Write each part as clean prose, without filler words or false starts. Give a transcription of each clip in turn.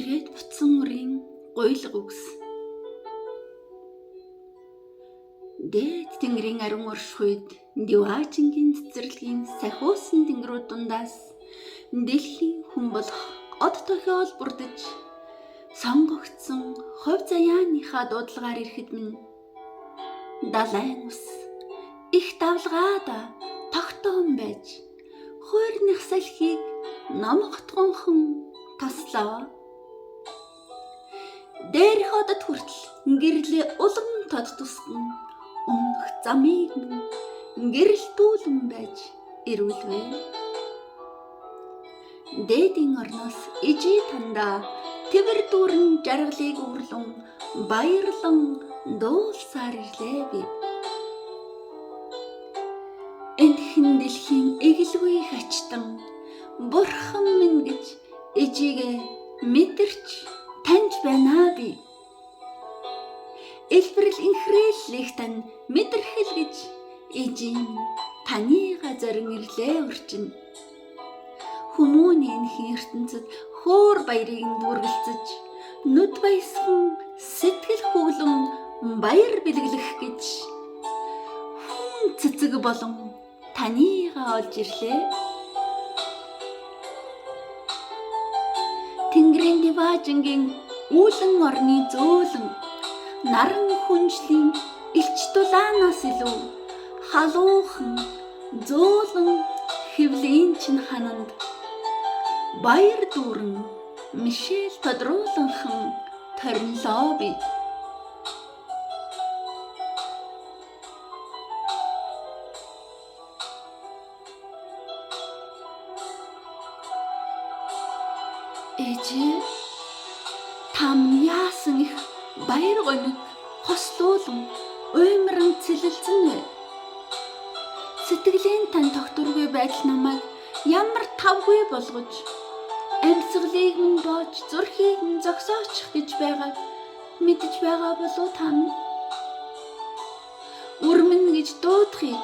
Ирээд буцсан өрийн гуйлга үгс. Дээд тэнгэрийн ариун оршихуйд Диваачингийн цэцэрлэгийн сахиусан тэнгэрүүд дундаас дэлхийн хүн болох од тохиол бүрдэж сонгогдсон хувь заяаныхаа дуудлагаар ирэхэд минь далайн ус их давлгаада тогтоон байж хуурных салхийг номготгонхон таслаа. Дээрх одод хүртэл гэрлээ улам тод тусган өмнөх замыг минь гэрэлтүүлэн байж ирүүлвэ. Дээдийн орноос ижи тандаа тэвэр дүүрэн жаргалыг үрлэн баярлан дуулсаар ирлээ би. Энэхэн дэлхийн эгэлгүй хачтан бурхан минь гэж ижигээ мэдэрч таньж байна би. Элбэрэл инхрээллих тань мэдэрхэл гэж ижим таныга зорин ирлээ урчин. Хүмүүний энэхийн ертөнцид хөөр баярыг дүргэлцэж нүд баясхан сэтгэл хөглөн баяр бэлгэлэх гэж хүн цэцэг болон таныга олж ирлээ. Тэнгэрийн Диваачингийн үүлэн орны зөөлөн наран хүнжлийн элч дулаанаас илүү халуухан зөөлөн хэвлийн чин хананд баяр дүүрэн Мишель тодрууланхан торнлоо би. Ээжээ, та минь яасан их баяр гониг хослуулан уймран цэлэлцэн вэ? Сэтгэлийн тань тогтворгүй байдал намайг ямар тавгүй болгож амьсгалыг минь боож зүрхийг минь зогсоочих гэж байгааг мэдэж байгаа болов та минь? Үрмэн гэж дуудахыг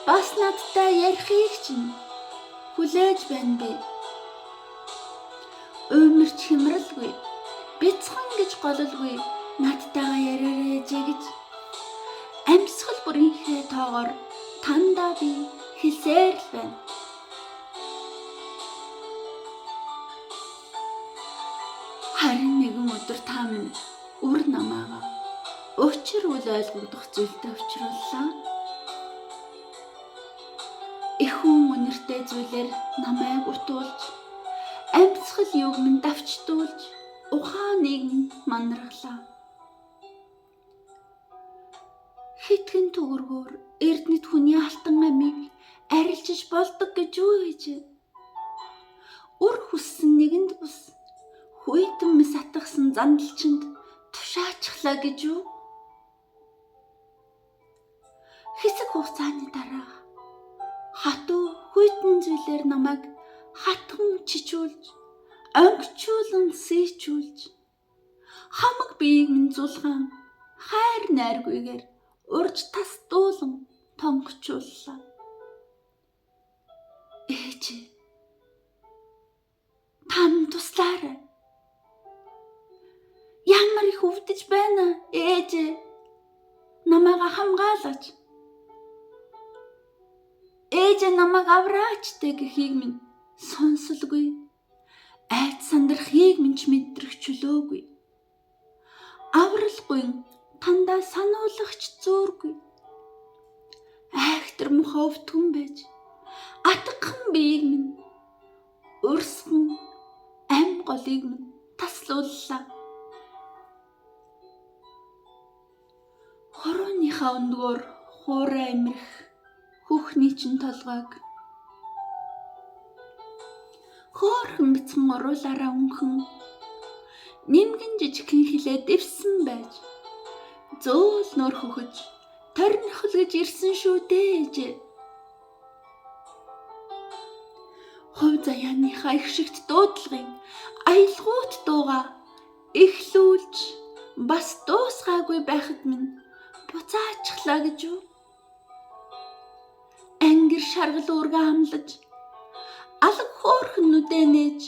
бас надтай ярихыг чинь хүлээж байна би. Уймарч хямралгүй бяцхан гэж гололгүй надтайгаа яриарай ээжээ гэж амьсгал бүрийнхээ тоогоор тандаа би хэлсээр л байна. Харин нэгэн өдөр та минь үр намаага учир үл ойлгогдох зүйлтэй учрууллаа. Их хүн үнэртэй зүйлээр намайг утуулж амьсгал юуг минь давчдуулж ухааныг минь манраглаа. Хитгэн төгөргөөр эрдэнэт хүний алтан амийг арилжиж болдог гэж юу ээжээ? Үр хүссэн нэгэнд бус хүйтэн мэс атгсан зандалчинд тушаачихлаа гэж юу? Хэсэг хугацааны дараа хатуу хүйтэн зүйлээр намайг хатхан чичүүлж онгичуулан сийчүүлж хамаг биеийг минь зулгаан хайр найргүйгээр урж тасдуулан тонгочууллаа. Ээжээ, та минь туслаарай. Ямар их өвдөж байна ээжээ, намайга хамгаалаач. Ээжээ намайг авраач гэхийг минь сонсолгүй. Айд сандрахыг минь ч мэдрэх чөлөөгүй. Авралгүй тандаа сануулгч зөөргүй. Айхтар муха өвтгөн байж атгхан биеийг минь өрсгөн ам голыг минь таслууллаа. Хорооныхаа өндгөөр хуурай амирх хүүхний чин толгойг хөөрхөн бяцхан уруулаараа өнхөн нэмгэн жижигхэн хилээ дэвсэн байж зөөл нөр хөхөж торнохол гэж ирсэн шүү дээ ээжээ. Хувь заяаныхаа их шигт дуудлагын аялгуут дуугаа эхлүүлж бас дуусгаагүй байхад минь буцаачихлаа гэж юу? Ангир шаргал үүргээ амлаж алг хөөрхөн нүдээ нээж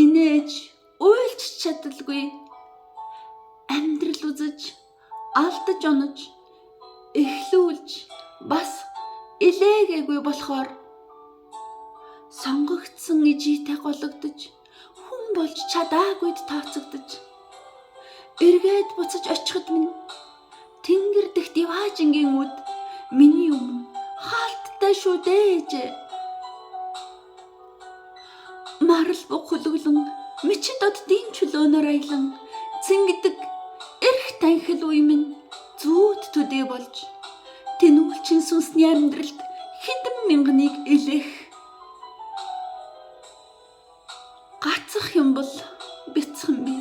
инээж уйлж чадалгүй. Амьдрал үзэж, алдаж онож, эхлүүлж бас илээгээгүй болохоор сонгогдсон ижийтэй гологдож, хүн болж чадаагүйд тооцогдож, эргээд буцаж очиход минь тэнгэр дэх диваажингийн үд миний өмнө хаалттай шүү дээж. Марл буг хөлөглөн мичид оддын чөлөөнөр аялан цэнгэдэг эрх танхил үе минь зүүд төдий болж тэнүүлчин сүнсний амьдралд хэдэн мянганыг илээх. Гацах юм бол бяцхан би.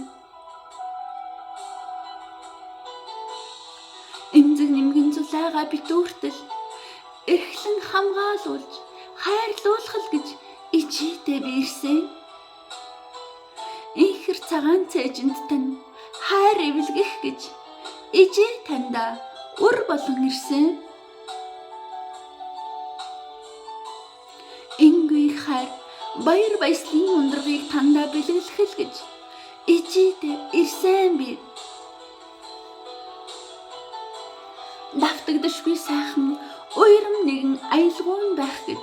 Эмзэг нэмгэн зулайгаа битүүртэл эрхлэн хамгаалуулж хайрлуулах л гэж ичээтэй би ирсэн. Ихэр цагаан цээжинд тань хайр эвлгэх гэж ижээ танда үр болон ирсэн. Ингүй хайр баяр баясгалын ундрагыг тандаа бэлгэлэх л гэж ижээтэй ирсэн би. Давтагдашгүй сайхан уйрам нэгэн аялгуун байх гэж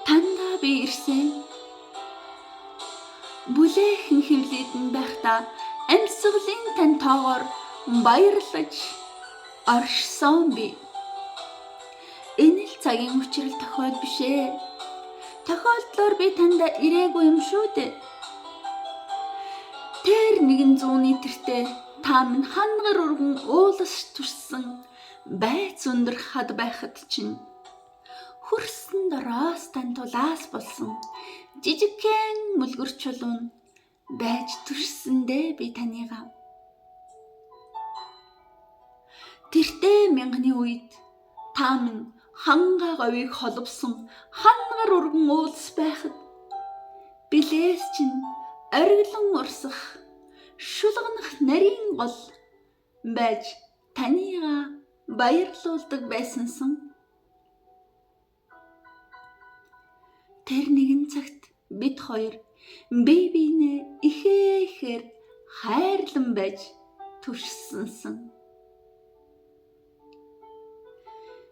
тандаа би ирсэн. Бүлээхэн хөвлөдөн байхдаа амьсгалын тань тоогоор баярлаж оршсон би. Энэ л цагийн учрал тохиол биш ээ. Тохиолдлоор би тандаа ирээгүй юм шүү дээ. Тэр нэгэн зууны тэртээ та минь хангар өргөн уулас турсан байц өндөр хад байхад чинь хөрсөн дороос тань тулаас болсон жижигхэн мүлгэр чулуун байж турсандээ би таныгаа. Тэртээ мянганы үед та минь хангаа говийг холбосон хангар өргөн уулс байхад билээс чинь ориглон урсах шулганах нарийн гол байж таныгаа баярлуулдаг байсансан. Тэр нэгэн цагт бид хоёр бие биенээ ихээр хайрлан байж туршсансан.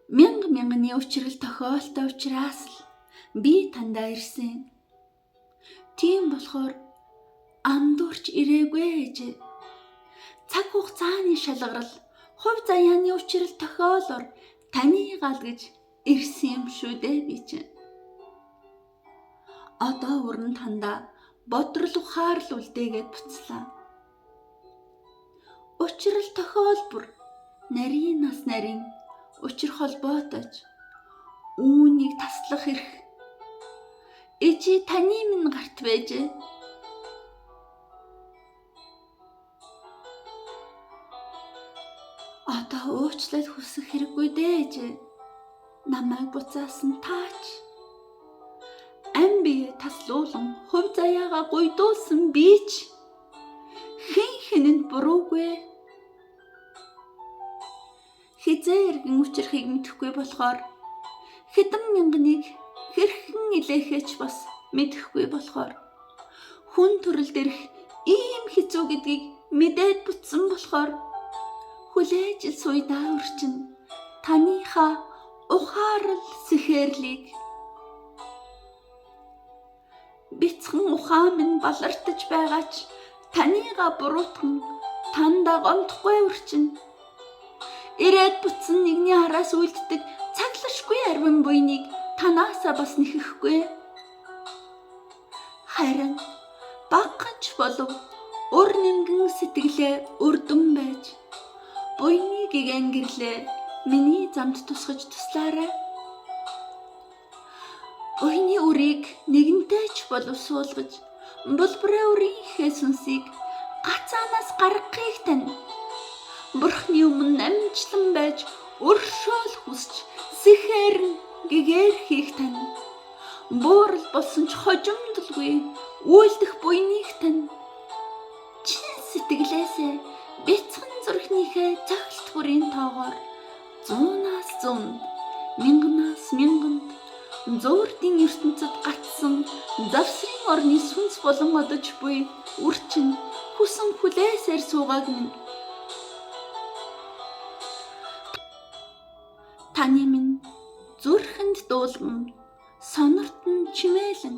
Мянганы учрал тохиолтой учраас л би тандаа ирсэн. Тийм болохоор андуурч ирээгүй ээж. Цаг хугацааны шалгарал хувь заяаны учрал тохиолоор таныгаа л гэж ирсэн юм шүү дээ би чинь. Одоо өрн тандаа бодрол ухаарл үлдээгээд буцлаа. Учрал тохиолбор нарийнаас нарийн учир холбоотойч үүнийг таслах эрх ижи таны минь гарт байжээ. Одоо уучлал хүсэх хэрэггүй дээж. Намайг буцаасан таач. Амби таслуулан хувь заяагаа гуйдуулсан бич хэн хэрэнд буруугүй. Хизээ эргэн учрахыг мэдэхгүй болохоор хэдэн мянганыг хэрхэн илээхээч бас мэдэхгүй болохоор хүн төрөл дээрх ийм хэцүү гэдгийг мэдээд бутсан болохоор хүлээж суйдаа өрчин таныхаа ухаарл сэхэрлийг бяцхан ухаан минь балартаж байгаач таныгаа буруутган тандаа гомдохгүй өрчин ирээд бутсан нэгний хараас үлддэг цаглашгүй арвин буйныг танаасаа бас нэхэхгүй. Харин багч болов өр нэмгэн сэтгэлээ өрдөн байж буйныг гэнгэрлээ миний замд тусгаж туслаарай. Буйны үрийг нэгэнтэй ч болов суулгаж булбраа үрийнхээ сүнсийг гацаанаас гаргахыг тань Бурхны өмнө намжлан байж өршөөл хүсч сэхэрн гэгэрхийг тань буурал болсон ч хожимдолгүй үйлдэх буйныг тань чин сэтгэлээсээ бяцхан зүрхнийхээ цаглт бүрийн тоогоор 100-аас 100, 1000-аас 1000 зөөрдийн ертөнцид гатсан завсрын орны сүнс болон одож буй үрчин хүсэн хүлээсээр суугааг минь. Таны минь зүрхэнд дуулган, сонорт нь чимээлэн,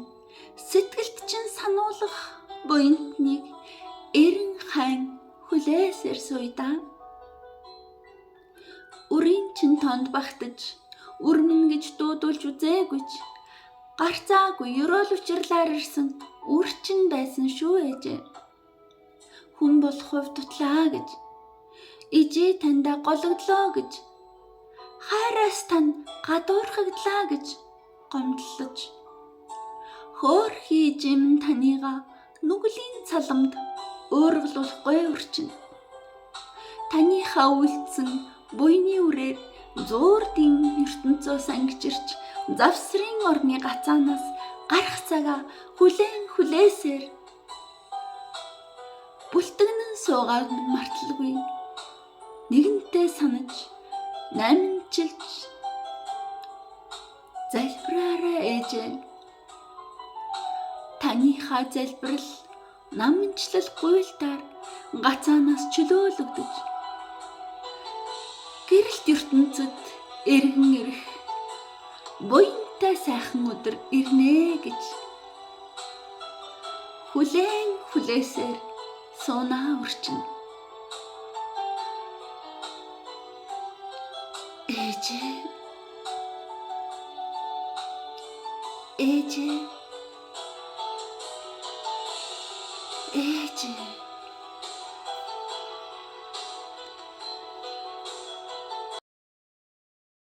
сэтгэлд чинь сануулах буянтныг эрен хайн хүлээсээр суйдаа. Үрийн чинь тонд багтаж, үрмэн гэж дуудуулж үзээгүйч, гарцаагүй ёроол учирлаар ирсэн үрчин байсан шүү ээжээ. Хүн болох хувь тутлаа гэж, ижээ тандаа гологдлоо гэж, хайраас тань гадуурхагдлаа гэж гомдлож, хөөрхий ижээ минь таныгаа нүглийн цаламд өөргөлөхгүй үрчин. Таныхаа үйлдсэн буйны үрээр зөөрдийн ертөнцөөс ангижирч завсрын орны гацаанаас гарах цагаа хүлээсээр бүлтгэнэн суугааг минь марталгүй. Нэгэнтээ санаж, найманчилж залбираарай ээжээ. Таныхаа залбирал наманчлал гуйлтаар гацаанаас чөлөөлөгдөж, гэрэлт ертөнцөд эргэн ирэх буянтай сайхан өдөр ирнэ гэж хүлээсээр суунаа үрчин. Ээжээ